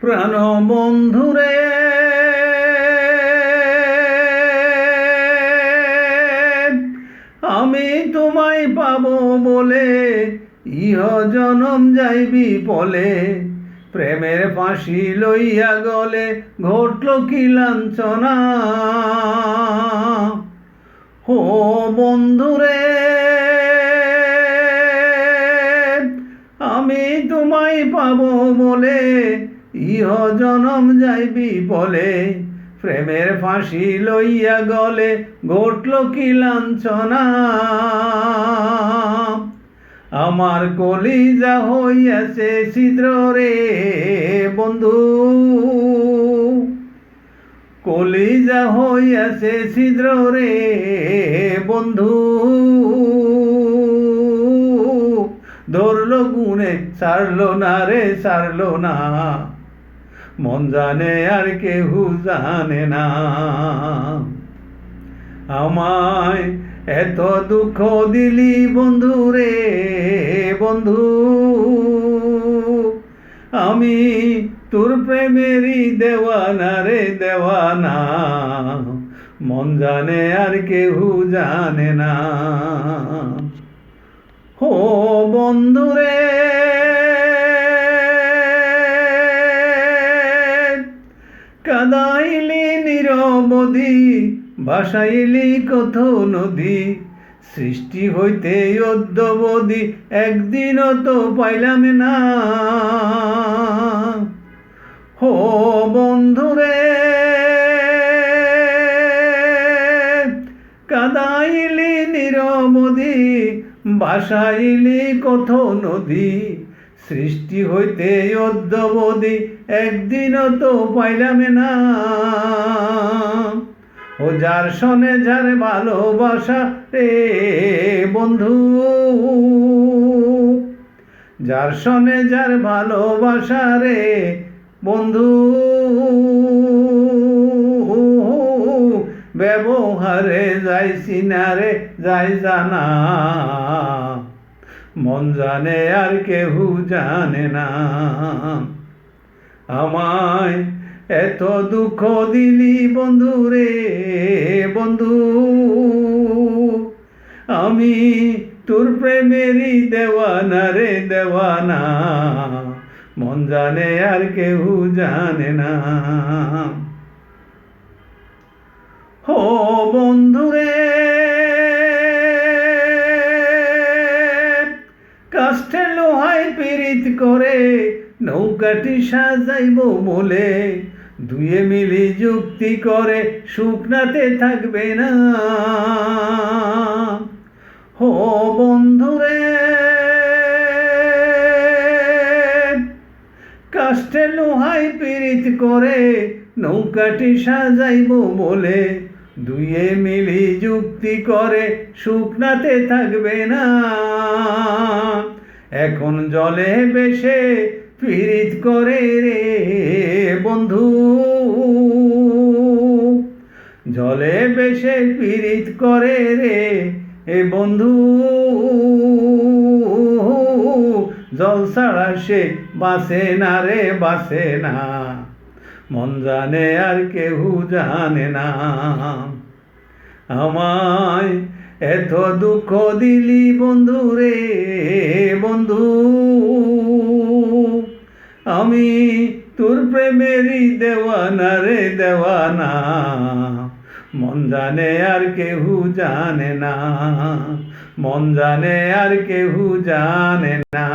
প্রাণ বন্ধুরে আমি তোমায় পাবো বলে ইহ জনম যাইবি বলে প্রেমের ফাঁসি লইয়া গলে ঘটল কি লাঞ্ছনা। ও বন্ধুরে আমি তোমায় পাবো বলে ইহ জনম যাইবি বলে প্রেমের ফাঁসি লইয়া গলে ঘটল কি লাঞ্ছনা। আমার কলিজা হইয়াছে ছিদ্র রে বন্ধু, কলিজা হইয়াছে ছিদ্র রে বন্ধু। ধরলো গুনে ছাড়লো না রে ছাড়লো না, মন জানে আর কেহু জানে না। আমায় এত দুঃখ দিলি বন্ধু রে বন্ধু, আমি তোর প্রেমেরই দেওয়ানা রে দেওয়ানা, মন জানে আর কেহু জানে না। ও বন্ধু রে কাদাইলি নিরবধি ভাসাইলি কত নদী, সৃষ্টি হইতে অদ্যবধি একদিনও তো পাইলাম না। ও বন্ধুরে কাদাইলি নিরবধি ভাসাইলি কত নদী, সৃষ্টি হইতে অদ্যবধি একদিনও তো পাইলাম না। ও যার শোনে যার ভালোবাসা রে বন্ধু, যার শোনে যার ভালোবাসা রে বন্ধু, ব্যবহারে যাইছি না রে যাই জানা, মন জানে আর কেহু জানে না। আমায় এত দুঃখ দিলি বন্ধু রে বন্ধু, আমি তোর প্রেমেরই দেওয়ানা রে দেওয়ানা, মন জানে আর কেহু জানে না। ও বন্ধুরে কাষ্ঠে লোহায় পীড়িত করে নৌকাটি সাজাইব বলে, দুয়ে মিলি যুক্তি করে শুকনাতে থাকবে না। ও বন্ধুরে কাষ্ঠে লোহায় পীড়িত করে নৌকাটি সাজাইব বলে, দুয়ে মিলি যুক্তি করে শুকনাতে থাকবে না। এখন জলে বেশে পীড়িত করে রে বন্ধু, জলে বেশে পীড়িত করে রে এ বন্ধু, জল ছাড়া সে বাঁচে না রে বাঁচে না, মন জানে আর কেহু জানে না। আমায় এত দুঃখ দিলি বন্ধু রে বন্ধু, আমি তোর প্রেমেরই দেওয়ানা রে দেওয়ানা, মন জানে আর কেহু জানে না, মন জানে আর কেহু জানে না।